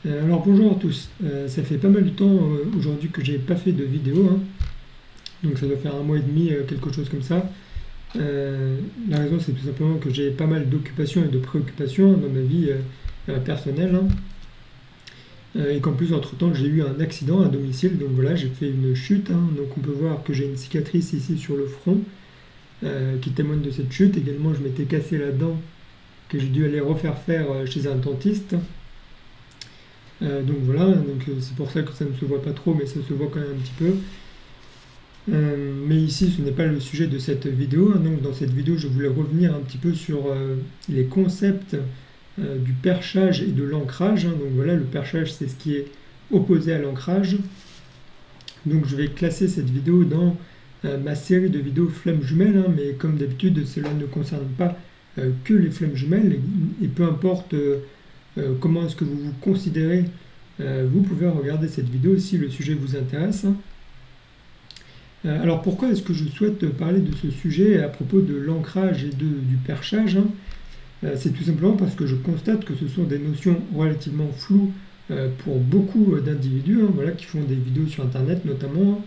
Alors bonjour à tous. Ça fait pas mal de temps aujourd'hui que j'ai pas fait de vidéo, hein. Donc ça doit faire un mois et demi, quelque chose comme ça. La raison c'est tout simplement que j'ai pas mal d'occupations et de préoccupations dans ma vie personnelle, hein. Et qu'en plus entre-temps j'ai eu un accident à domicile, donc voilà, j'ai fait une chute, hein. Donc on peut voir que j'ai une cicatrice ici sur le front qui témoigne de cette chute. Également je m'étais cassé la dent que j'ai dû aller refaire faire chez un dentiste. Donc voilà, c'est pour ça que ça ne se voit pas trop, mais ça se voit quand même un petit peu. Mais ici, ce n'est pas le sujet de cette vidéo, hein. Donc dans cette vidéo, je voulais revenir un petit peu sur les concepts du perchage et de l'ancrage, hein. Donc voilà, le perchage, c'est ce qui est opposé à l'ancrage. Donc je vais classer cette vidéo dans ma série de vidéos flammes jumelles, hein. Mais comme d'habitude, cela ne concerne pas que les flammes jumelles, et peu importe comment est-ce que vous vous considérez, vous pouvez regarder cette vidéo si le sujet vous intéresse. Alors pourquoi est-ce que je souhaite parler de ce sujet à propos de l'ancrage et du perchage, hein? C'est tout simplement parce que je constate que ce sont des notions relativement floues pour beaucoup d'individus, hein, voilà, qui font des vidéos sur Internet notamment,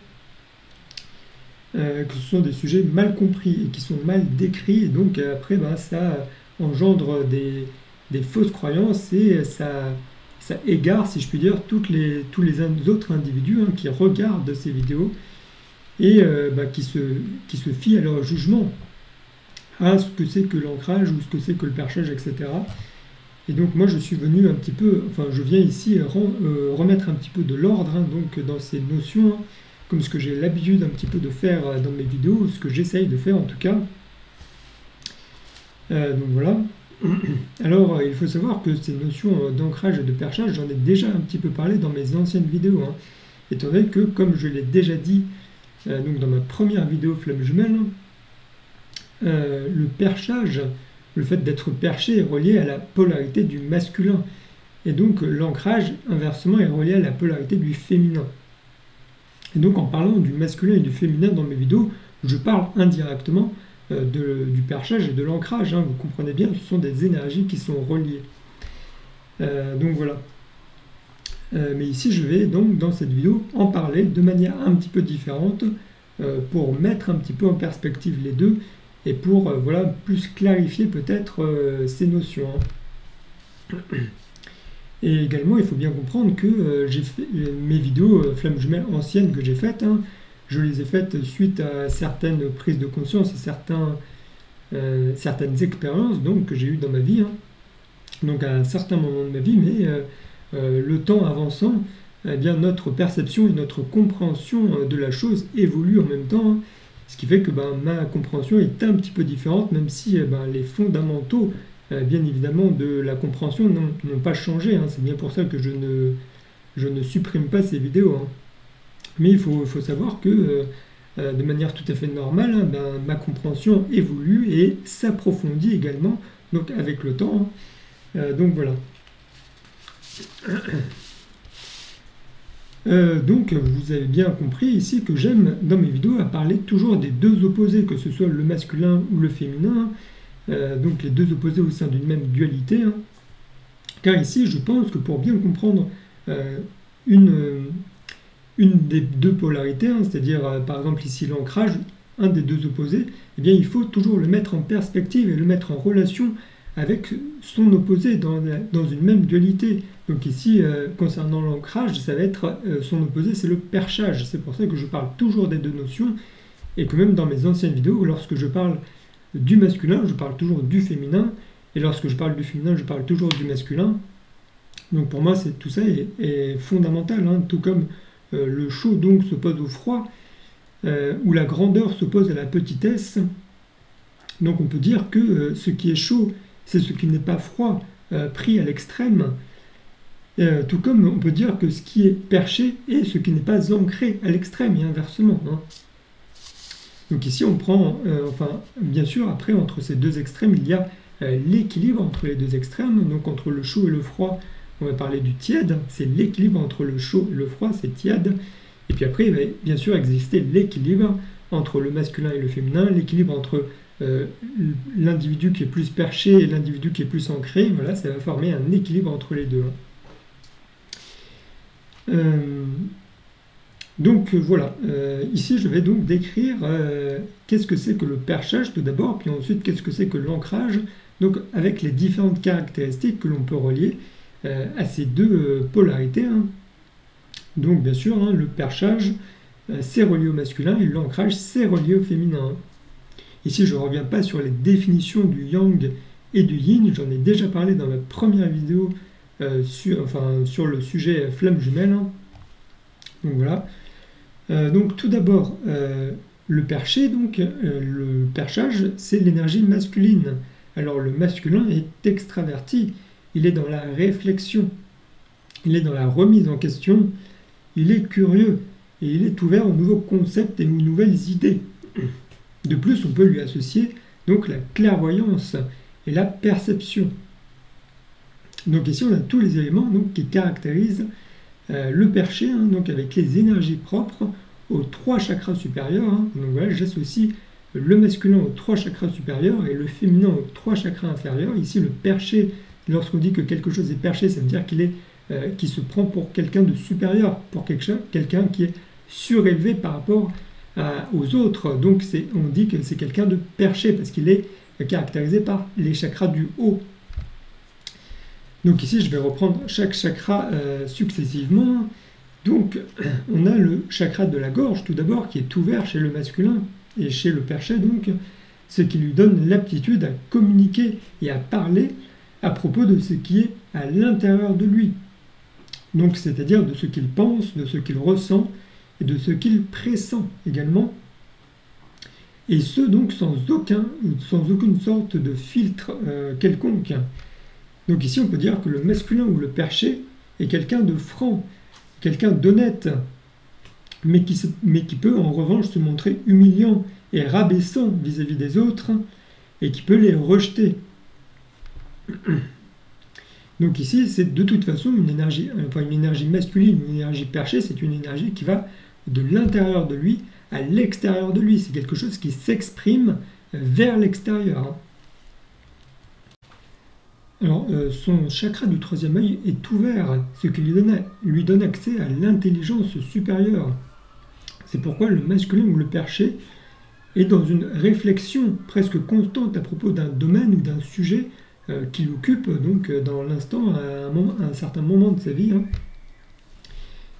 que ce sont des sujets mal compris et qui sont mal décrits, et donc après ça engendre des fausses croyances et ça égare, si je puis dire, tous les autres individus, hein, qui regardent ces vidéos et qui se fient à leur jugement, à ce que c'est que l'ancrage ou ce que c'est que le perchage, etc. Et donc moi je suis venu un petit peu, enfin je viens ici remettre un petit peu de l'ordre, hein, donc dans ces notions, hein, comme ce que j'ai l'habitude un petit peu de faire dans mes vidéos, ce que j'essaye de faire en tout cas. Donc voilà. Alors il faut savoir que ces notions d'ancrage et de perchage, j'en ai déjà un petit peu parlé dans mes anciennes vidéos, hein, étant donné que, comme je l'ai déjà dit donc dans ma première vidéo flamme jumelle, le perchage, le fait d'être perché est relié à la polarité du masculin. Et donc l'ancrage, inversement, est relié à la polarité du féminin. Et donc en parlant du masculin et du féminin dans mes vidéos, je parle indirectement du perchage et de l'ancrage, hein. Vous comprenez bien, ce sont des énergies qui sont reliées. Donc voilà. Mais ici, je vais donc dans cette vidéo en parler de manière un petit peu différente pour mettre un petit peu en perspective les deux et pour voilà, plus clarifier peut-être ces notions, hein. Et également, il faut bien comprendre que j'ai fait mes vidéos flammes jumelles anciennes que j'ai faites, hein, je les ai faites suite à certaines prises de conscience et certaines expériences donc, que j'ai eues dans ma vie, hein. Donc à un certain moment de ma vie, mais le temps avançant, eh bien, notre perception et notre compréhension de la chose évoluent en même temps, hein. Ce qui fait que ma compréhension est un petit peu différente, même si les fondamentaux, bien évidemment, de la compréhension n'ont pas changé, hein. C'est bien pour ça que je ne supprime pas ces vidéos, hein. Mais il faut savoir que de manière tout à fait normale, hein, ma compréhension évolue et s'approfondit également donc avec le temps, hein. Donc voilà. Donc vous avez bien compris ici que j'aime dans mes vidéos à parler toujours des deux opposés, que ce soit le masculin ou le féminin, donc les deux opposés au sein d'une même dualité, hein. Car ici je pense que pour bien comprendre une des deux polarités, hein, c'est-à-dire par exemple ici l'ancrage, un des deux opposés, eh bien il faut toujours le mettre en perspective et le mettre en relation avec son opposé dans une même dualité. Donc ici, concernant l'ancrage, ça va être son opposé, c'est le perchage. C'est pour ça que je parle toujours des deux notions et que même dans mes anciennes vidéos, lorsque je parle du masculin, je parle toujours du féminin, et lorsque je parle du féminin, je parle toujours du masculin. Donc pour moi, tout ça est fondamental, hein, tout comme le chaud donc s'oppose au froid, ou la grandeur s'oppose à la petitesse. Donc on peut dire que ce qui est chaud, c'est ce qui n'est pas froid, pris à l'extrême, tout comme on peut dire que ce qui est perché est ce qui n'est pas ancré à l'extrême, et inversement, hein. Donc ici on prend, enfin bien sûr après entre ces deux extrêmes il y a l'équilibre entre les deux extrêmes, donc entre le chaud et le froid on va parler du tiède, c'est l'équilibre entre le chaud et le froid, c'est tiède, et puis après il va bien sûr exister l'équilibre entre le masculin et le féminin, l'équilibre entre l'individu qui est plus perché et l'individu qui est plus ancré, voilà, ça va former un équilibre entre les deux, hein. Euh, donc voilà, ici je vais donc décrire qu'est-ce que c'est que le perchage tout d'abord, puis ensuite qu'est-ce que c'est que l'ancrage, donc avec les différentes caractéristiques que l'on peut relier à ces deux polarités, hein. Donc bien sûr, hein, le perchage c'est relié au masculin et l'ancrage c'est relié au féminin, hein. Ici je ne reviens pas sur les définitions du yang et du yin, j'en ai déjà parlé dans ma première vidéo sur le sujet flamme jumelle, hein. Donc voilà. Donc tout d'abord, le perché, le perchage, c'est l'énergie masculine. Alors le masculin est extraverti, il est dans la réflexion, il est dans la remise en question, il est curieux et il est ouvert aux nouveaux concepts et aux nouvelles idées. De plus, on peut lui associer donc la clairvoyance et la perception. Donc ici, on a tous les éléments donc, qui caractérisent le perché, hein, donc avec les énergies propres aux trois chakras supérieurs, hein. Donc voilà, j'associe le masculin aux trois chakras supérieurs et le féminin aux trois chakras inférieurs. Ici, le perché, lorsqu'on dit que quelque chose est perché, ça veut dire qu'il se prend pour quelqu'un de supérieur, pour quelqu'un qui est surélevé par rapport aux autres. Donc on dit que c'est quelqu'un de perché parce qu'il est caractérisé par les chakras du haut. Donc ici, je vais reprendre chaque chakra successivement. Donc, on a le chakra de la gorge, tout d'abord, qui est ouvert chez le masculin et chez le perché, donc, ce qui lui donne l'aptitude à communiquer et à parler à propos de ce qui est à l'intérieur de lui. Donc, c'est-à-dire de ce qu'il pense, de ce qu'il ressent et de ce qu'il pressent également. Et ce, donc, sans aucune sorte de filtre quelconque. Donc ici, on peut dire que le masculin ou le perché est quelqu'un de franc, quelqu'un d'honnête, mais qui peut en revanche se montrer humiliant et rabaissant vis-à-vis des autres, et qui peut les rejeter. Donc ici, c'est de toute façon une énergie masculine, une énergie perchée, c'est une énergie qui va de l'intérieur de lui à l'extérieur de lui. C'est quelque chose qui s'exprime vers l'extérieur, hein. Alors, son chakra du troisième œil est ouvert, ce qui lui donne accès à l'intelligence supérieure. C'est pourquoi le masculin ou le perché est dans une réflexion presque constante à propos d'un domaine ou d'un sujet qui l'occupe donc dans l'instant à un certain moment de sa vie, hein.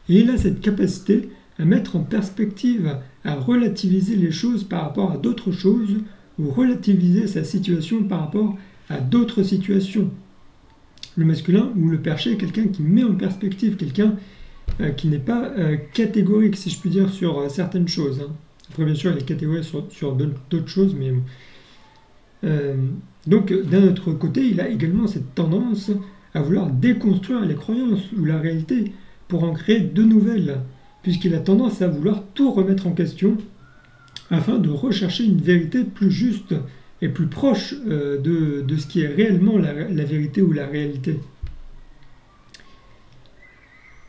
Et il a cette capacité à mettre en perspective, à relativiser les choses par rapport à d'autres choses ou relativiser sa situation par rapport à d'autres situations. Le masculin ou le perché est quelqu'un qui met en perspective, quelqu'un qui n'est pas catégorique, si je puis dire, sur certaines choses, hein. Après, bien sûr, il est catégorique sur d'autres choses, mais donc, d'un autre côté, il a également cette tendance à vouloir déconstruire les croyances ou la réalité pour en créer de nouvelles, puisqu'il a tendance à vouloir tout remettre en question afin de rechercher une vérité plus juste et plus proche de ce qui est réellement la vérité ou la réalité.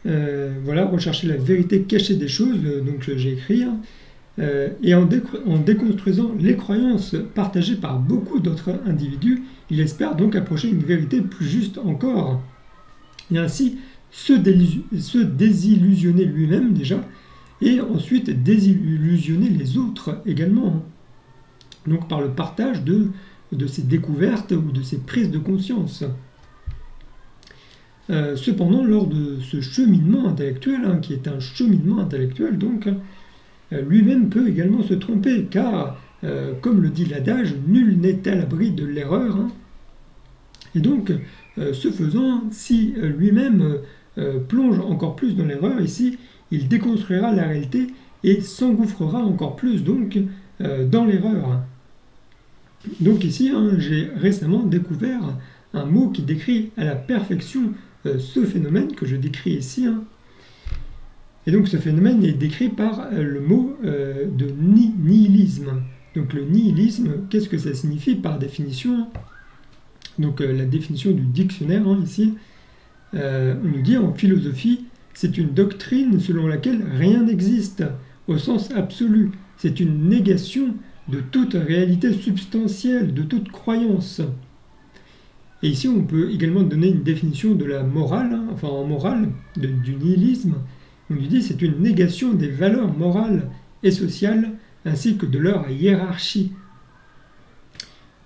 Voilà, rechercher la vérité cachée des choses, donc j'ai écrit, hein, et en déconstruisant les croyances partagées par beaucoup d'autres individus, il espère donc approcher une vérité plus juste encore, et ainsi se désillusionner lui-même déjà, et ensuite désillusionner les autres également, donc par le partage de ses découvertes ou de ses prises de conscience. Cependant, lors de ce cheminement intellectuel, hein, qui est un cheminement intellectuel, donc, lui-même peut également se tromper, car, comme le dit l'adage, nul n'est à l'abri de l'erreur, hein. Et donc, ce faisant, si lui-même plonge encore plus dans l'erreur, ici, il déconstruira la réalité et s'engouffrera encore plus donc dans l'erreur. Donc ici, hein, j'ai récemment découvert un mot qui décrit à la perfection ce phénomène que je décris ici, hein. Et donc ce phénomène est décrit par le mot de nihilisme. Donc le nihilisme, qu'est-ce que ça signifie par définition? Donc la définition du dictionnaire, hein, ici, on nous dit en philosophie, c'est une doctrine selon laquelle rien n'existe au sens absolu. C'est une négation de toute réalité substantielle, de toute croyance. Et ici, on peut également donner une définition de la morale, hein, enfin en morale, du nihilisme. On lui dit c'est une négation des valeurs morales et sociales, ainsi que de leur hiérarchie.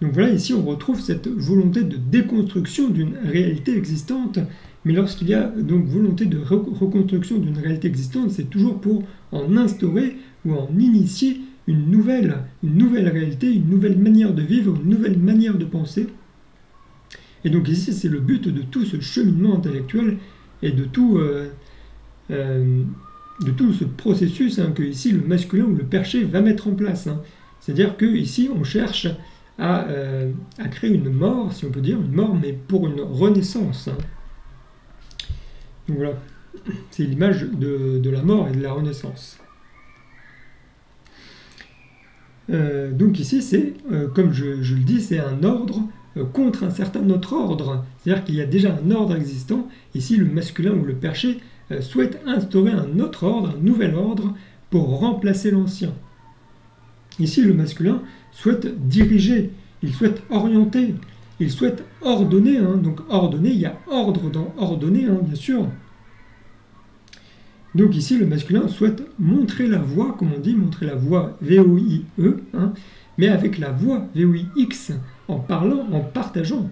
Donc voilà, ici on retrouve cette volonté de déconstruction d'une réalité existante, mais lorsqu'il y a donc volonté de reconstruction d'une réalité existante, c'est toujours pour en instaurer ou en initier une nouvelle réalité, une nouvelle manière de vivre, une nouvelle manière de penser. Et donc ici, c'est le but de tout ce cheminement intellectuel et de tout ce processus hein, que ici le masculin ou le perché va mettre en place. Hein. C'est-à-dire qu'ici, on cherche à créer une mort, si on peut dire, une mort, mais pour une renaissance. Hein. Donc voilà, c'est l'image de la mort et de la renaissance. Donc ici, c'est, comme je le dis, c'est un ordre contre un certain autre ordre. C'est-à-dire qu'il y a déjà un ordre existant. Ici, le masculin ou le perché souhaite instaurer un autre ordre, un nouvel ordre, pour remplacer l'ancien. Ici, le masculin souhaite diriger, il souhaite orienter, il souhaite ordonner. Hein. Donc ordonner, il y a ordre dans ordonner, hein, bien sûr. Donc ici, le masculin souhaite montrer la voie, comme on dit, montrer la voie V-O-I-E, hein, mais avec la voie V-O-I-X, en parlant, en partageant.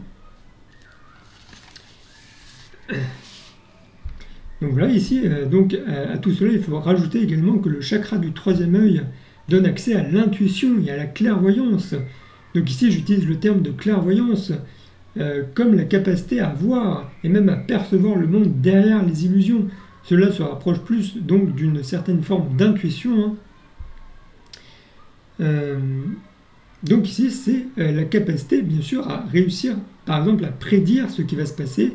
Donc voilà, ici, à tout cela, il faut rajouter également que le chakra du troisième œil donne accès à l'intuition et à la clairvoyance. Donc ici, j'utilise le terme de clairvoyance comme la capacité à voir et même à percevoir le monde derrière les illusions. Cela se rapproche plus donc d'une certaine forme d'intuition. Hein. Donc ici, c'est la capacité, bien sûr, à réussir, par exemple, à prédire ce qui va se passer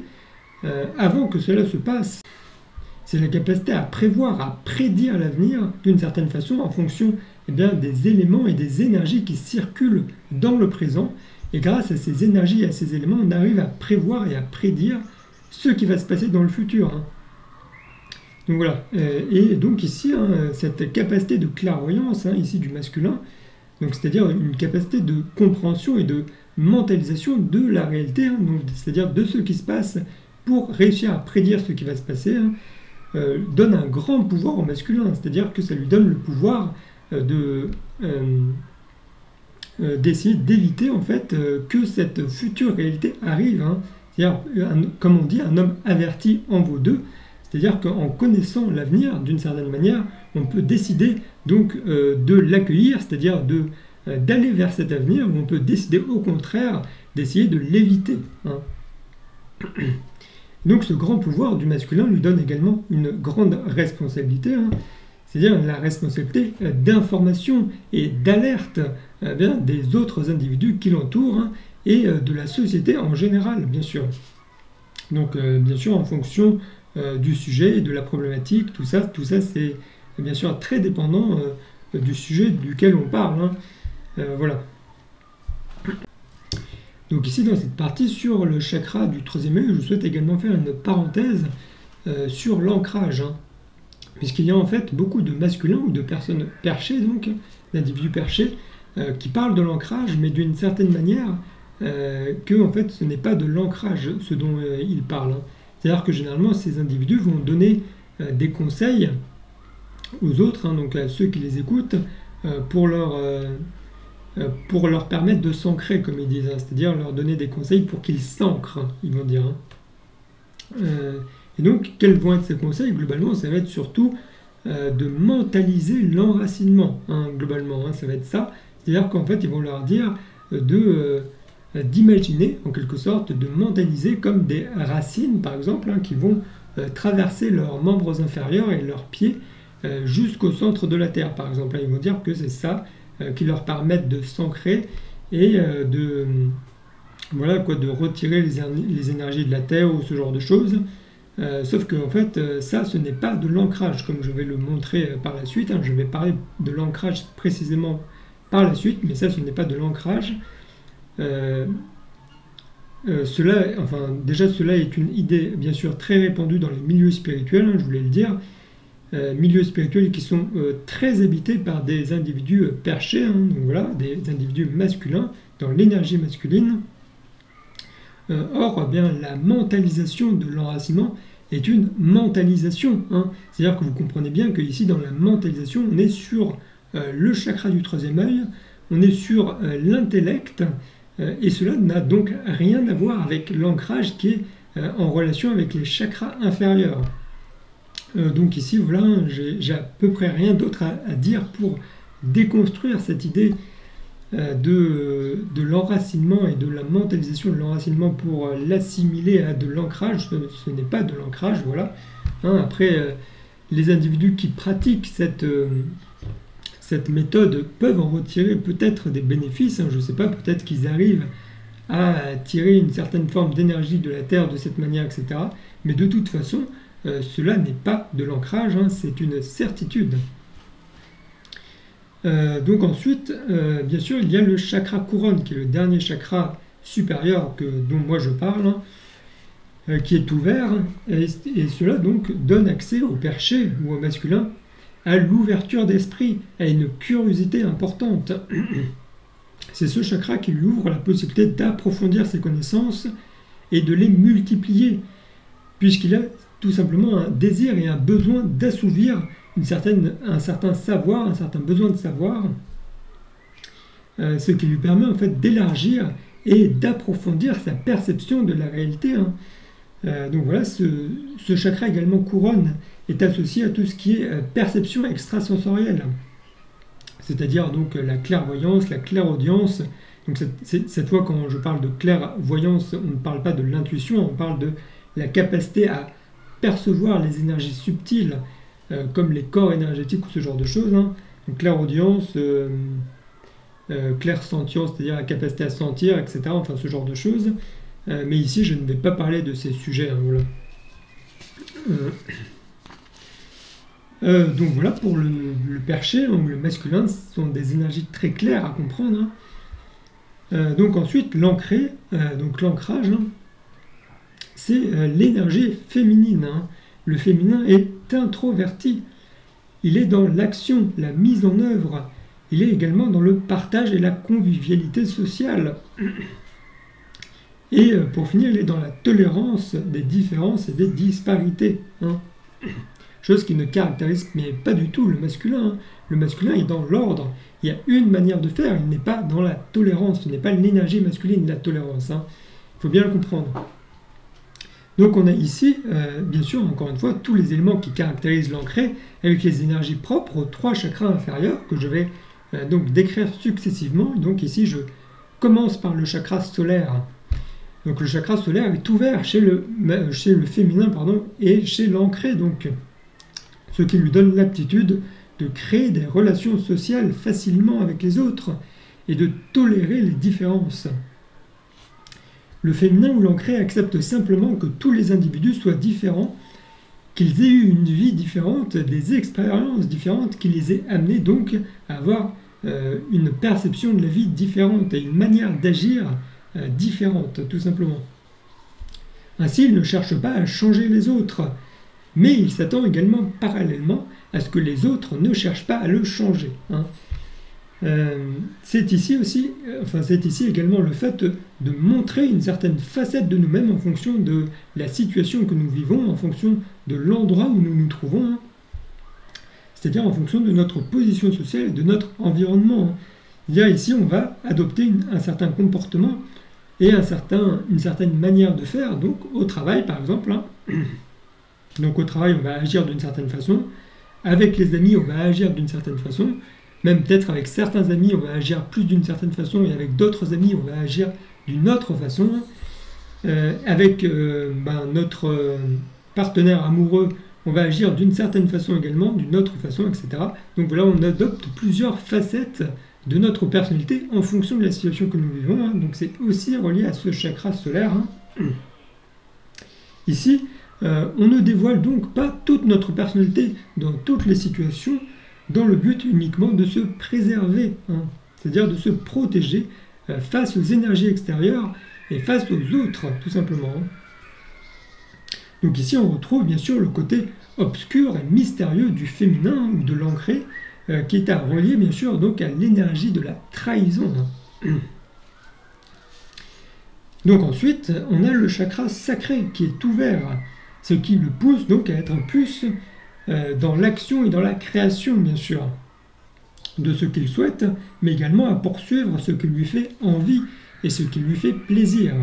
avant que cela se passe. C'est la capacité à prévoir, à prédire l'avenir d'une certaine façon en fonction des éléments et des énergies qui circulent dans le présent. Et grâce à ces énergies et à ces éléments, on arrive à prévoir et à prédire ce qui va se passer dans le futur. Hein. Donc voilà. Et donc ici, hein, cette capacité de clairvoyance, hein, ici du masculin, donc c'est-à-dire une capacité de compréhension et de mentalisation de la réalité, hein, c'est-à-dire de ce qui se passe pour réussir à prédire ce qui va se passer, hein, donne un grand pouvoir au masculin, c'est-à-dire que ça lui donne le pouvoir d'essayer d'éviter en fait que cette future réalité arrive. Hein. C'est-à-dire, comme on dit, un homme averti en vaut deux. C'est-à-dire qu'en connaissant l'avenir, d'une certaine manière, on peut décider donc de l'accueillir, c'est-à-dire d'aller vers cet avenir, ou on peut décider au contraire d'essayer de l'éviter. Hein. Donc ce grand pouvoir du masculin lui donne également une grande responsabilité, hein, c'est-à-dire la responsabilité d'information et d'alerte des autres individus qui l'entourent hein, et de la société en général, bien sûr. Donc bien sûr en fonction du sujet et de la problématique, tout ça c'est bien sûr très dépendant du sujet duquel on parle. Hein. Voilà. Donc ici dans cette partie sur le chakra du troisième œil, je souhaite également faire une parenthèse sur l'ancrage. Hein. Puisqu'il y a en fait beaucoup de masculins ou de personnes perchées, donc d'individus perchés, qui parlent de l'ancrage, mais d'une certaine manière que en fait ce n'est pas de l'ancrage ce dont ils parlent. Hein. C'est-à-dire que généralement ces individus vont donner des conseils aux autres, hein, donc à ceux qui les écoutent, pour leur permettre de s'ancrer, comme ils disent, hein, c'est-à-dire leur donner des conseils pour qu'ils s'ancrent, ils vont dire. Hein. Et donc, quels vont être ces conseils? Globalement, ça va être surtout de mentaliser l'enracinement, hein, globalement, hein, ça va être ça. C'est-à-dire qu'en fait, ils vont leur dire d'imaginer, en quelque sorte, de mentaliser comme des racines, par exemple, hein, qui vont traverser leurs membres inférieurs et leurs pieds jusqu'au centre de la Terre, par exemple. Ils vont dire que c'est ça qui leur permettent de s'ancrer et de retirer les énergies de la Terre ou ce genre de choses. Sauf que en fait, ça, ce n'est pas de l'ancrage, comme je vais le montrer par la suite. Hein. Je vais parler de l'ancrage précisément par la suite, mais ça, ce n'est pas de l'ancrage. Cela est une idée, bien sûr, très répandue dans les milieux spirituels, hein, je voulais le dire. Milieux spirituels qui sont très habités par des individus perchés, hein, donc voilà, des individus masculins, dans l'énergie masculine. Or, eh bien, la mentalisation de l'enracinement est une mentalisation. C'est-à-dire que vous comprenez bien qu'ici, dans la mentalisation, on est sur le chakra du troisième œil, on est sur l'intellect, et cela n'a donc rien à voir avec l'ancrage qui est en relation avec les chakras inférieurs. Donc ici, voilà, j'ai à peu près rien d'autre à dire pour déconstruire cette idée de l'enracinement et de la mentalisation de l'enracinement pour l'assimiler à de l'ancrage. Ce n'est pas de l'ancrage, voilà. Après, les individus qui pratiquent cette méthode peuvent en retirer peut-être des bénéfices, je ne sais pas, peut-être qu'ils arrivent à tirer une certaine forme d'énergie de la Terre de cette manière, etc. Mais de toute façon, cela n'est pas de l'ancrage, c'est une certitude. Donc ensuite, bien sûr, il y a le chakra couronne, qui est le dernier chakra supérieur dont moi je parle, qui est ouvert, et cela donc donne accès au perché ou au masculin, à l'ouverture d'esprit, à une curiosité importante. C'est ce chakra qui lui ouvre la possibilité d'approfondir ses connaissances et de les multiplier, puisqu'il a tout simplement un désir et un besoin d'assouvir un certain savoir, un certain besoin de savoir, ce qui lui permet en fait d'élargir et d'approfondir sa perception de la réalité. Donc voilà, ce chakra également couronne est associé à tout ce qui est perception extrasensorielle, c'est-à-dire donc la clairvoyance, la clairaudience. Donc cette fois, quand je parle de clairvoyance, on ne parle pas de l'intuition, on parle de la capacité à percevoir les énergies subtiles, comme les corps énergétiques ou ce genre de choses. Donc clairaudience, clairsentience, c'est-à-dire la capacité à sentir, etc. Enfin ce genre de choses. Mais ici, je ne vais pas parler de ces sujets. Voilà. Donc voilà, pour le perché, le masculin, ce sont des énergies très claires à comprendre. Donc ensuite, l'ancré, donc l'ancrage, c'est l'énergie féminine. Le féminin est introverti. Il est dans l'action, la mise en œuvre. Il est également dans le partage et la convivialité sociale. Et pour finir, il est dans la tolérance des différences et des disparités. Chose qui ne caractérise mais pas du tout le masculin. Le masculin est dans l'ordre. Il y a une manière de faire, il n'est pas dans la tolérance. Ce n'est pas l'énergie masculine, la tolérance. Il faut bien le comprendre. Donc on a ici, bien sûr, encore une fois, tous les éléments qui caractérisent l'ancré avec les énergies propres aux 3 chakras inférieurs que je vais donc décrire successivement. Donc ici, je commence par le chakra solaire. Donc le chakra solaire est ouvert chez le féminin et chez l'ancré, donc, ce qui lui donne l'aptitude de créer des relations sociales facilement avec les autres et de tolérer les différences. Le féminin ou l'ancré accepte simplement que tous les individus soient différents, qu'ils aient eu une vie différente, des expériences différentes qui les aient amenés donc à avoir une perception de la vie différente et une manière d'agir différente, tout simplement. Ainsi, il ne cherche pas à changer les autres, mais il s'attend également parallèlement à ce que les autres ne cherchent pas à le changer. C'est ici également le fait de montrer une certaine facette de nous-mêmes en fonction de la situation que nous vivons, en fonction de l'endroit où nous nous trouvons, c'est-à-dire en fonction de notre position sociale et de notre environnement. C'est-à-dire ici, on va adopter un certain comportement et une certaine manière de faire, donc au travail par exemple. Donc au travail, on va agir d'une certaine façon, avec les amis, on va agir d'une certaine façon, même peut-être avec certains amis, on va agir plus d'une certaine façon, et avec d'autres amis, on va agir d'une autre façon. Avec notre partenaire amoureux, on va agir d'une certaine façon également, d'une autre façon, etc. Donc voilà, on adopte plusieurs facettes de notre personnalité en fonction de la situation que nous vivons. Donc c'est aussi relié à ce chakra solaire. Ici, on ne dévoile donc pas toute notre personnalité dans toutes les situations, dans le but uniquement de se préserver, c'est-à-dire de se protéger face aux énergies extérieures et face aux autres, tout simplement. Donc ici, on retrouve bien sûr le côté obscur et mystérieux du féminin ou de l'ancré, qui est à relier bien sûr donc à l'énergie de la trahison. Donc ensuite, on a le chakra sacré qui est ouvert, ce qui le pousse donc à être plus dans l'action et dans la création, bien sûr, de ce qu'il souhaite, mais également à poursuivre ce qui lui fait envie et ce qui lui fait plaisir.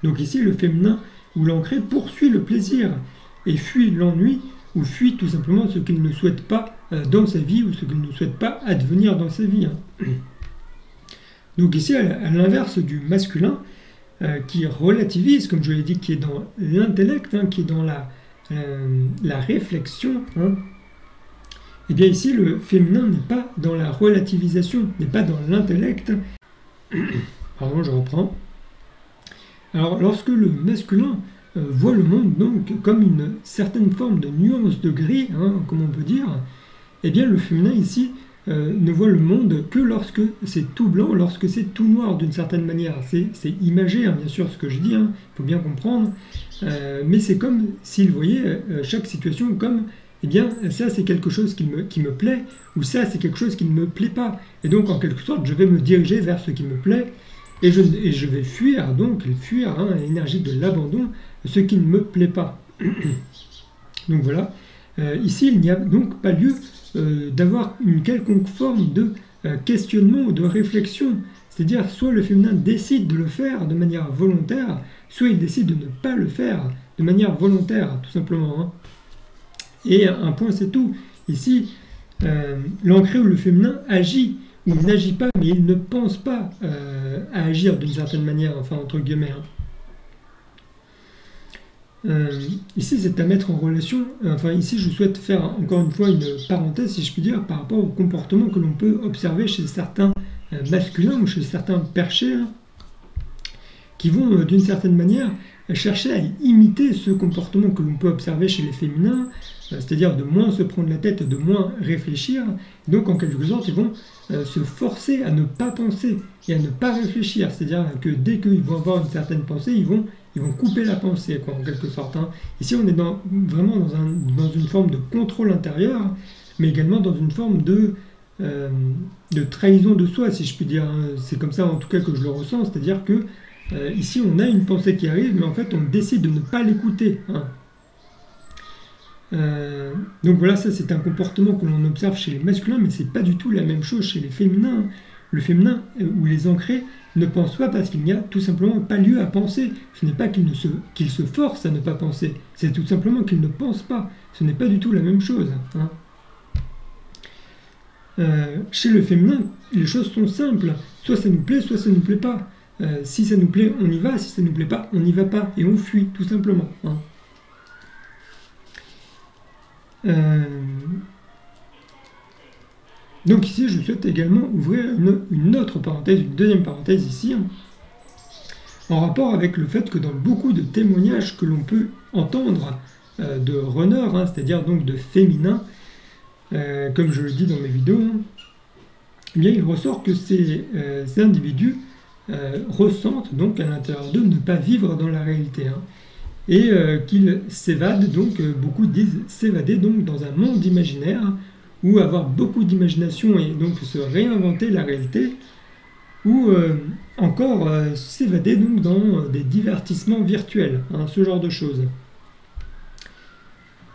Donc ici, le féminin ou l'ancré poursuit le plaisir et fuit l'ennui ou fuit tout simplement ce qu'il ne souhaite pas dans sa vie ou ce qu'il ne souhaite pas advenir dans sa vie. Donc ici, à l'inverse du masculin, qui relativise, comme je l'ai dit, qui est dans l'intellect, qui est dans la réflexion, et bien ici, le féminin n'est pas dans la relativisation, n'est pas dans l'intellect. Pardon, je reprends. Alors, lorsque le masculin voit le monde donc comme une certaine forme de nuance de gris, comme on peut dire, eh bien le féminin ici ne voit le monde que lorsque c'est tout blanc, lorsque c'est tout noir d'une certaine manière. C'est imagé, bien sûr, ce que je dis, il faut bien comprendre, mais c'est comme s'il voyait chaque situation comme, eh bien, ça c'est quelque chose qui me plaît, ou ça c'est quelque chose qui ne me plaît pas. Et donc, en quelque sorte, je vais me diriger vers ce qui me plaît, et je vais fuir l'énergie de l'abandon, ce qui ne me plaît pas. Donc voilà, ici il n'y a donc pas lieu d'avoir une quelconque forme de questionnement ou de réflexion. C'est-à-dire, soit le féminin décide de le faire de manière volontaire, soit il décide de ne pas le faire de manière volontaire, tout simplement. Et un point, c'est tout. Ici, l'ancré ou le féminin agit ou n'agit pas, mais il ne pense pas à agir d'une certaine manière, enfin entre guillemets. Ici, c'est à mettre en relation. Ici, je souhaite faire encore une fois une parenthèse, si je puis dire, par rapport au comportement que l'on peut observer chez certains masculins ou chez certains perchés, qui vont d'une certaine manière chercher à imiter ce comportement que l'on peut observer chez les féminins, c'est-à-dire de moins se prendre la tête, de moins réfléchir. Donc, en quelque sorte, ils vont se forcer à ne pas penser et à ne pas réfléchir. C'est-à-dire que dès qu'ils vont avoir une certaine pensée, ils vont couper la pensée, en quelque sorte. Ici, on est vraiment dans une forme de contrôle intérieur, mais également dans une forme de trahison de soi, si je puis dire. C'est comme ça, en tout cas, que je le ressens. C'est-à-dire que ici, on a une pensée qui arrive, mais en fait, on décide de ne pas l'écouter. Donc voilà, ça, c'est un comportement que l'on observe chez les masculins, mais c'est pas du tout la même chose chez les féminins. Le féminin, ou les ancrés, ne pense pas parce qu'il n'y a tout simplement pas lieu à penser. Ce n'est pas qu'il se force à ne pas penser, c'est tout simplement qu'il ne pense pas. Ce n'est pas du tout la même chose. Chez le féminin, les choses sont simples. Soit ça nous plaît, soit ça ne nous plaît pas. Si ça nous plaît, on y va. Si ça ne nous plaît pas, on n'y va pas. Et on fuit, tout simplement. Donc ici, je souhaite également ouvrir une autre parenthèse, une deuxième parenthèse ici, en rapport avec le fait que dans beaucoup de témoignages que l'on peut entendre de runners, c'est-à-dire donc de féminins, comme je le dis dans mes vidéos, eh bien, il ressort que ces individus ressentent donc à l'intérieur d'eux ne pas vivre dans la réalité, et qu'ils s'évadent, donc beaucoup disent s'évader donc dans un monde imaginaire, ou avoir beaucoup d'imagination et donc se réinventer la réalité, ou encore s'évader donc dans des divertissements virtuels, ce genre de choses.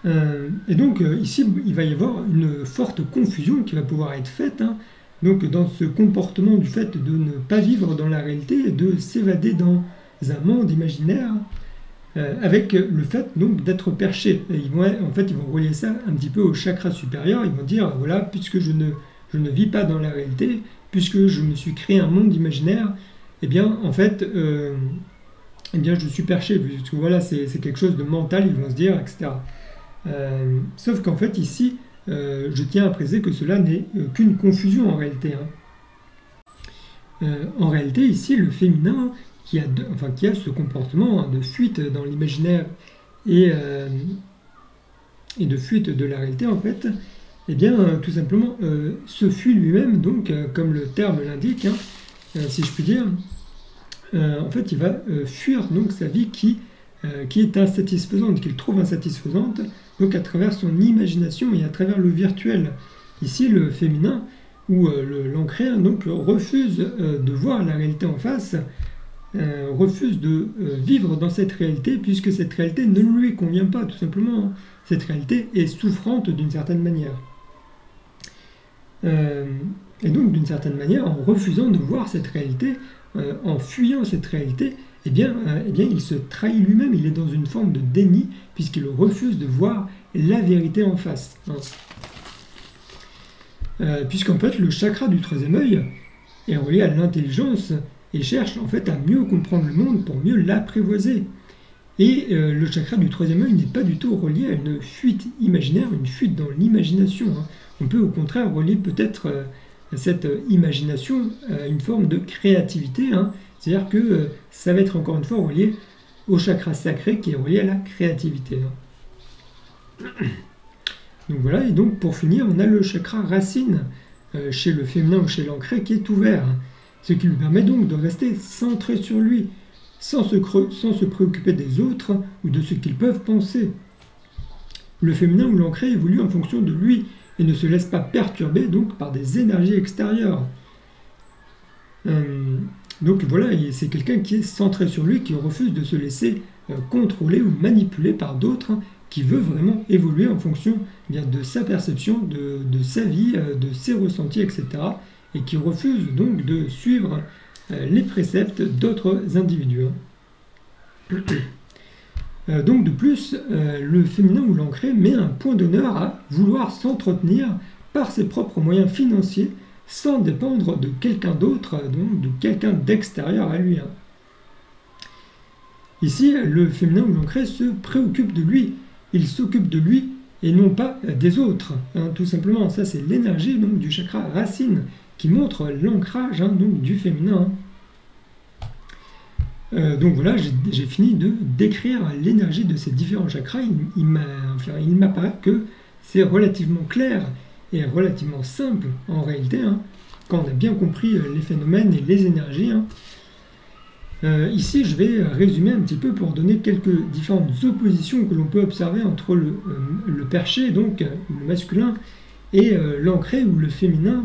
Et donc ici, il va y avoir une forte confusion qui va pouvoir être faite, donc dans ce comportement du fait de ne pas vivre dans la réalité, de s'évader dans un monde imaginaire, avec le fait donc d'être perché. Et ils vont relier ça un petit peu au chakra supérieur. Ils vont dire, voilà, puisque je ne vis pas dans la réalité, puisque je me suis créé un monde imaginaire, eh bien, en fait, je suis perché, puisque voilà, c'est quelque chose de mental, ils vont se dire, etc. Sauf qu'en fait, ici, je tiens à préciser que cela n'est qu'une confusion en réalité. En réalité, ici, le féminin, qui a ce comportement de fuite dans l'imaginaire et de fuite de la réalité, en fait, eh bien, tout simplement, se fuit lui-même, donc, comme le terme l'indique, si je puis dire, en fait, il va fuir donc sa vie qui est insatisfaisante, qu'il trouve insatisfaisante, donc à travers son imagination et à travers le virtuel. Ici, le féminin, ou l'ancré, donc, refuse de voir la réalité en face, refuse de vivre dans cette réalité, puisque cette réalité ne lui convient pas, tout simplement, hein. Cette réalité est souffrante d'une certaine manière. Et donc, d'une certaine manière, en refusant de voir cette réalité, en fuyant cette réalité, eh bien, il se trahit lui-même, il est dans une forme de déni, puisqu'il refuse de voir la vérité en face, hein. Puisqu'en fait, le chakra du troisième œil est relié à l'intelligence et cherche en fait à mieux comprendre le monde pour mieux l'apprivoiser. Et le chakra du troisième œil n'est pas du tout relié à une fuite imaginaire, une fuite dans l'imagination, hein. On peut au contraire relier peut-être cette imagination à une forme de créativité, hein. C'est-à-dire que ça va être encore une fois relié au chakra sacré qui est relié à la créativité, hein. Donc voilà, et donc pour finir, on a le chakra racine chez le féminin ou chez l'ancré qui est ouvert, hein. Ce qui lui permet donc de rester centré sur lui, sans se préoccuper des autres ou de ce qu'ils peuvent penser. Le féminin ou l'ancré évolue en fonction de lui et ne se laisse pas perturber donc par des énergies extérieures. Donc voilà, c'est quelqu'un qui est centré sur lui, qui refuse de se laisser contrôler ou manipuler par d'autres, hein, qui veut vraiment évoluer en fonction de sa perception, de sa vie, de ses ressentis, etc. Et qui refuse donc de suivre les préceptes d'autres individus. Donc de plus, le féminin ou l'ancré met un point d'honneur à vouloir s'entretenir par ses propres moyens financiers sans dépendre de quelqu'un d'autre, donc de quelqu'un d'extérieur à lui, hein. Ici, le féminin ou l'ancré se préoccupe de lui, il s'occupe de lui et non pas des autres, hein, tout simplement. Ça, c'est l'énergie donc du chakra racine qui montre l'ancrage, hein, donc du féminin, hein. Donc voilà, j'ai fini de décrire l'énergie de ces différents chakras. Il m'apparaît que c'est relativement clair et relativement simple en réalité, hein, quand on a bien compris les phénomènes et les énergies, hein. Ici, je vais résumer un petit peu pour donner quelques différentes oppositions que l'on peut observer entre le perché, donc le masculin, et l'ancré ou le féminin.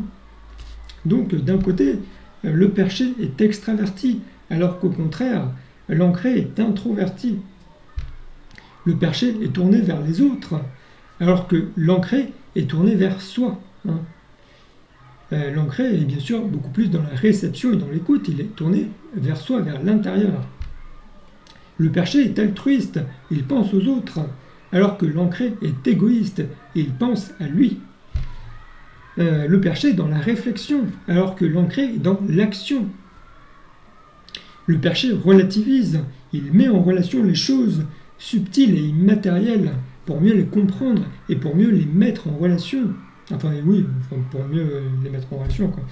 Donc d'un côté, le perché est extraverti, alors qu'au contraire, l'ancré est introverti. Le perché est tourné vers les autres, alors que l'ancré est tourné vers soi, hein. L'ancré est bien sûr beaucoup plus dans la réception et dans l'écoute, il est tourné vers soi, vers l'intérieur. Le perché est altruiste, il pense aux autres, alors que l'ancré est égoïste, il pense à lui. Le perché est dans la réflexion, alors que l'ancré est dans l'action. Le perché relativise, il met en relation les choses subtiles et immatérielles pour mieux les comprendre et pour mieux les mettre en relation. Enfin oui, pour mieux les mettre en relation, quoi.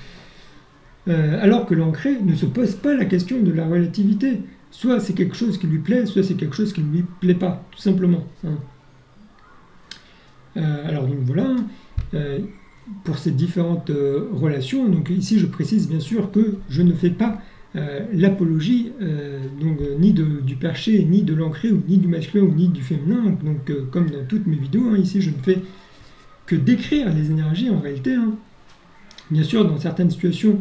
Alors que l'ancré ne se pose pas la question de la relativité. Soit c'est quelque chose qui lui plaît, soit c'est quelque chose qui ne lui plaît pas, tout simplement, hein. Alors donc voilà, pour ces différentes relations, donc ici je précise bien sûr que je ne fais pas l'apologie ni du perché, ni de l'ancré, ni du masculin, ni du féminin. Donc comme dans toutes mes vidéos, hein, ici je ne fais que décrire les énergies en réalité, hein. Bien sûr, dans certaines situations,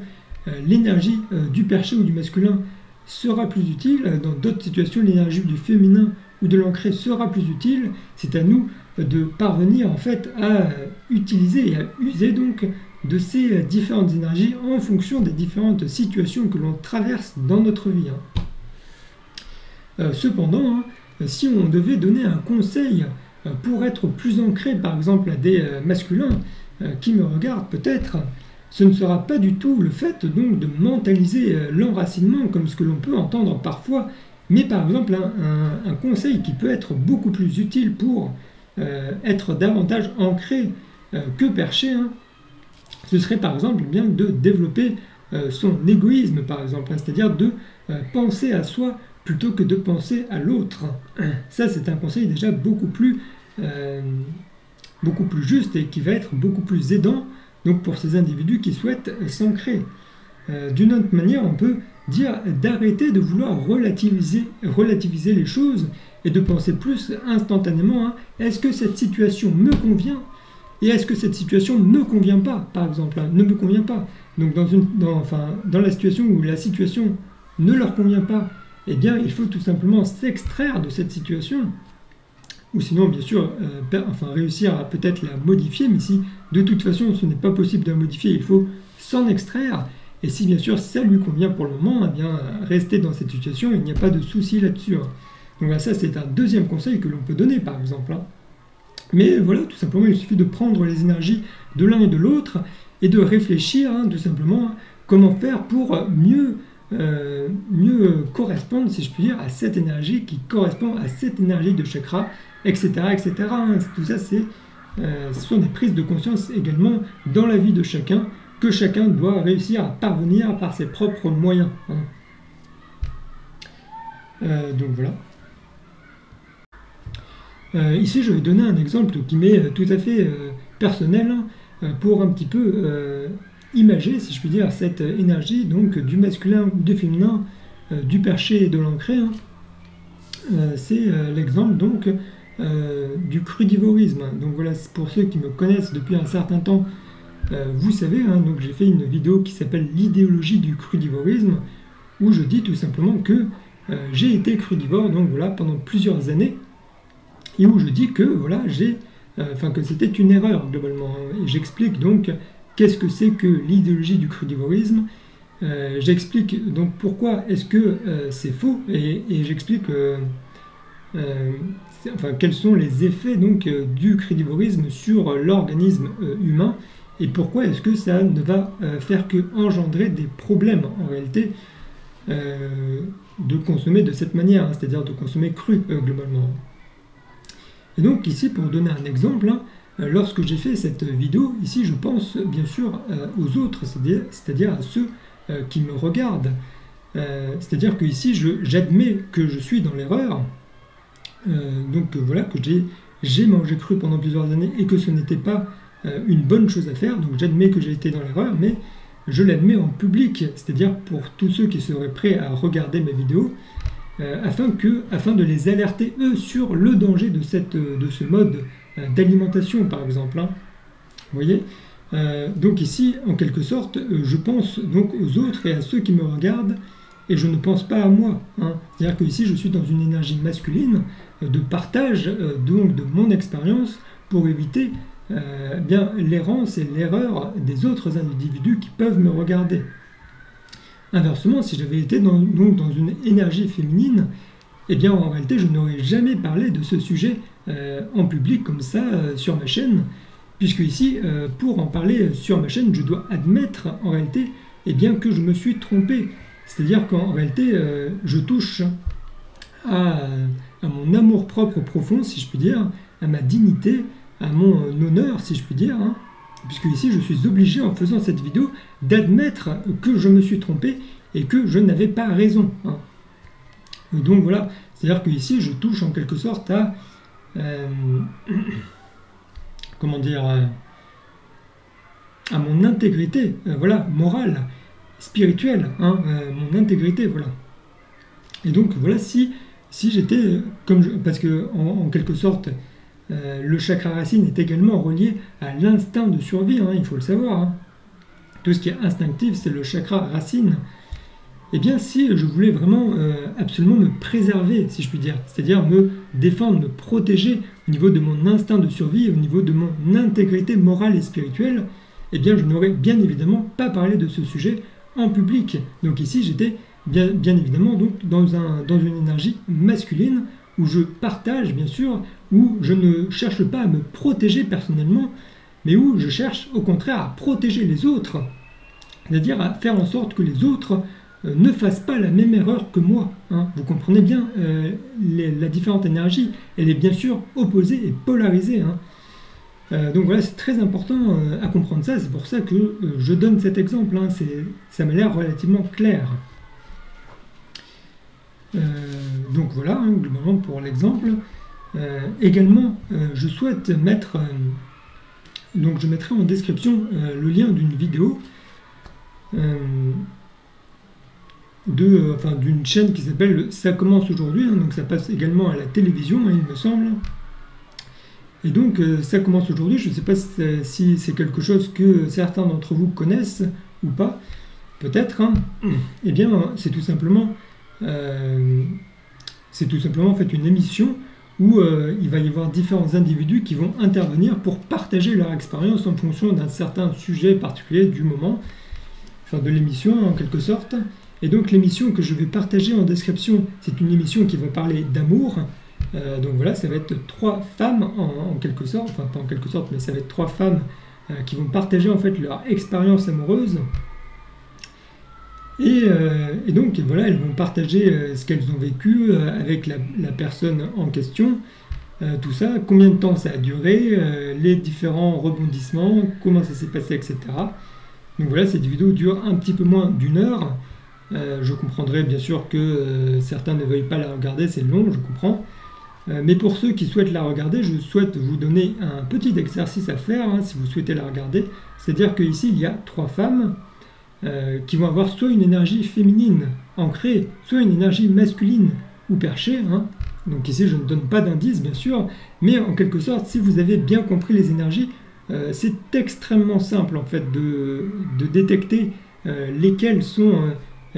l'énergie du perché ou du masculin sera plus utile. Dans d'autres situations, l'énergie du féminin ou de l'ancré sera plus utile. C'est à nous de parvenir en fait à utiliser et à user donc de ces différentes énergies en fonction des différentes situations que l'on traverse dans notre vie, hein. Cependant, hein, si on devait donner un conseil pour être plus ancré, par exemple, à des masculins qui me regardent peut-être, ce ne sera pas du tout le fait donc de mentaliser l'enracinement comme ce que l'on peut entendre parfois, mais par exemple un conseil qui peut être beaucoup plus utile pour être davantage ancré que perché, hein, ce serait par exemple bien de développer son égoïsme, par exemple, hein, c'est-à-dire de penser à soi plutôt que de penser à l'autre. Ça, c'est un conseil déjà beaucoup plus juste et qui va être beaucoup plus aidant donc pour ces individus qui souhaitent s'ancrer. D'une autre manière, on peut dire d'arrêter de vouloir relativiser les choses et de penser plus instantanément à est-ce que cette situation me convient et est-ce que cette situation ne convient pas, par exemple, hein, ne me convient pas. Donc dans la situation où la situation ne leur convient pas, eh bien, il faut tout simplement s'extraire de cette situation, ou sinon, bien sûr, réussir à peut-être la modifier, mais si de toute façon ce n'est pas possible de la modifier, il faut s'en extraire, et si bien sûr ça lui convient pour le moment, eh bien, rester dans cette situation, il n'y a pas de souci là-dessus. Donc voilà, ça c'est un deuxième conseil que l'on peut donner, par exemple. Mais voilà, tout simplement, il suffit de prendre les énergies de l'un et de l'autre, et de réfléchir, tout simplement, comment faire pour mieux correspondre, si je puis dire, à cette énergie qui correspond à cette énergie de chakra, etc. etc. Tout ça, ce sont des prises de conscience également dans la vie de chacun, que chacun doit réussir à parvenir par ses propres moyens. Donc voilà. Ici, je vais donner un exemple qui m'est tout à fait personnel, pour un petit peu imager, si je puis dire, cette énergie donc du masculin ou du féminin, du perché et de l'ancré. C'est l'exemple donc du crudivorisme. Donc voilà, pour ceux qui me connaissent depuis un certain temps, vous savez, donc j'ai fait une vidéo qui s'appelle l'idéologie du crudivorisme, où je dis tout simplement que j'ai été crudivore donc voilà pendant plusieurs années, et où je dis que voilà que c'était une erreur globalement. Et j'explique donc qu'est-ce que c'est que l'idéologie du crudivorisme. J'explique donc pourquoi est-ce que c'est faux, et j'explique quels sont les effets donc du crudivorisme sur l'organisme humain, et pourquoi est-ce que ça ne va faire que engendrer des problèmes en réalité de consommer de cette manière, c'est-à-dire de consommer cru globalement. Et donc ici, pour donner un exemple, lorsque j'ai fait cette vidéo, ici je pense bien sûr aux autres, c'est-à-dire à ceux qui me regardent. C'est-à-dire que ici j'admets que je suis dans l'erreur, donc voilà, que j'ai mangé cru pendant plusieurs années et que ce n'était pas une bonne chose à faire, donc j'admets que j'ai été dans l'erreur, mais je l'admets en public, c'est-à-dire pour tous ceux qui seraient prêts à regarder mes vidéos, afin de les alerter eux sur le danger de ce mode d'alimentation par exemple. Vous voyez, donc ici en quelque sorte je pense donc aux autres et à ceux qui me regardent, et je ne pense pas à moi. C'est-à-dire que ici je suis dans une énergie masculine de partage donc de mon expérience pour éviter bien l'errance et l'erreur des autres individus qui peuvent me regarder. Inversement, si j'avais été dans une énergie féminine, eh bien en réalité je n'aurais jamais parlé de ce sujet en public comme ça sur ma chaîne, puisque ici pour en parler sur ma chaîne je dois admettre en réalité bien que je me suis trompé, c'est-à-dire qu'en réalité je touche à mon amour propre profond, si je puis dire, à ma dignité, à mon honneur, si je puis dire, puisque ici je suis obligé en faisant cette vidéo d'admettre que je me suis trompé et que je n'avais pas raison. Et donc voilà, c'est-à-dire que ici je touche en quelque sorte à à mon intégrité, voilà, morale, spirituelle, mon intégrité, voilà. Et donc voilà, si j'étais parce que en quelque sorte le chakra racine est également relié à l'instinct de survie, il faut le savoir. Tout ce qui est instinctif, c'est le chakra racine. Eh bien, si je voulais vraiment absolument me préserver, si je puis dire, c'est-à-dire me défendre, me protéger au niveau de mon instinct de survie, au niveau de mon intégrité morale et spirituelle, eh bien, je n'aurais bien évidemment pas parlé de ce sujet en public. Donc ici, j'étais bien évidemment donc, dans une énergie masculine, où je partage, bien sûr, où je ne cherche pas à me protéger personnellement, mais où je cherche au contraire à protéger les autres, c'est-à-dire à faire en sorte que les autres ne fassent pas la même erreur que moi. Vous comprenez bien la différente énergie, elle est bien sûr opposée et polarisée. Donc voilà, c'est très important à comprendre ça, c'est pour ça que je donne cet exemple, ça m'a l'air relativement clair. Donc voilà, globalement pour l'exemple. Également, je souhaite mettre, donc je mettrai en description le lien d'une vidéo d'une chaîne qui s'appelle Ça commence aujourd'hui, donc ça passe également à la télévision, il me semble. Et donc Ça commence aujourd'hui, je ne sais pas si c'est quelque chose que certains d'entre vous connaissent ou pas. peut-être, hein, eh bien, c'est tout simplement en fait une émission où il va y avoir différents individus qui vont intervenir pour partager leur expérience en fonction d'un certain sujet particulier du moment, enfin de l'émission en quelque sorte. Et donc l'émission que je vais partager en description, c'est une émission qui va parler d'amour. Donc voilà, ça va être 3 femmes en quelque sorte, enfin pas en quelque sorte, mais ça va être 3 femmes qui vont partager en fait leur expérience amoureuse. Et donc voilà, elles vont partager ce qu'elles ont vécu avec la personne en question, tout ça, combien de temps ça a duré, les différents rebondissements, comment ça s'est passé, etc. Donc voilà, cette vidéo dure un petit peu moins d'1 heure. Je comprendrai bien sûr que certains ne veuillent pas la regarder, c'est long, je comprends. Mais pour ceux qui souhaitent la regarder, je souhaite vous donner un petit exercice à faire hein, si vous souhaitez la regarder. C'est-à-dire qu'ici, il y a 3 femmes qui vont avoir soit une énergie féminine ancrée, soit une énergie masculine ou perchée. Hein. Donc ici, je ne donne pas d'indice, bien sûr, mais en quelque sorte, si vous avez bien compris les énergies, c'est extrêmement simple en fait de détecter lesquelles sont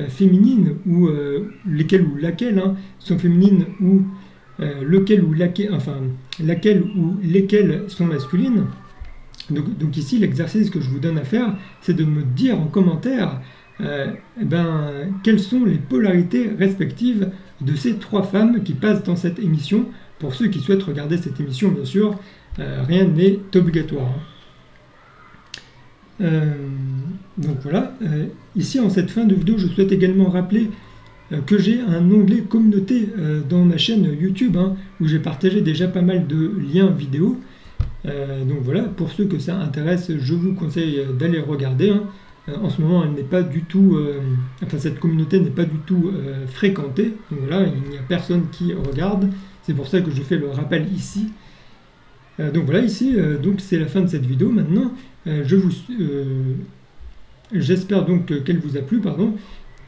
féminines ou lesquelles ou laquelle hein, sont féminines ou lequel ou laquelle, enfin, laquelle ou lesquelles sont masculines. Donc ici, l'exercice que je vous donne à faire, c'est de me dire en commentaire quelles sont les polarités respectives de ces 3 femmes qui passent dans cette émission. Pour ceux qui souhaitent regarder cette émission, bien sûr, rien n'est obligatoire. Donc voilà, ici en cette fin de vidéo, je souhaite également rappeler que j'ai un onglet communauté dans ma chaîne YouTube hein, où j'ai partagé déjà pas mal de liens vidéo. Donc voilà, pour ceux que ça intéresse, je vous conseille d'aller regarder. Hein. En ce moment, elle n'est pas du tout, enfin cette communauté n'est pas du tout fréquentée. Donc voilà, il n'y a personne qui regarde. C'est pour ça que je fais le rappel ici. Donc voilà, ici, donc c'est la fin de cette vidéo. Maintenant, j'espère donc qu'elle vous a plu, pardon.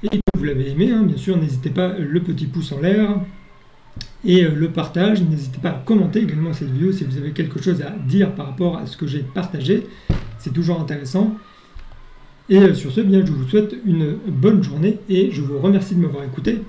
Et si vous l'avez aimé, hein, bien sûr, n'hésitez pas le petit pouce en l'air et le partage. N'hésitez pas à commenter également cette vidéo si vous avez quelque chose à dire par rapport à ce que j'ai partagé. C'est toujours intéressant. Et sur ce, bien, je vous souhaite une bonne journée et je vous remercie de m'avoir écouté.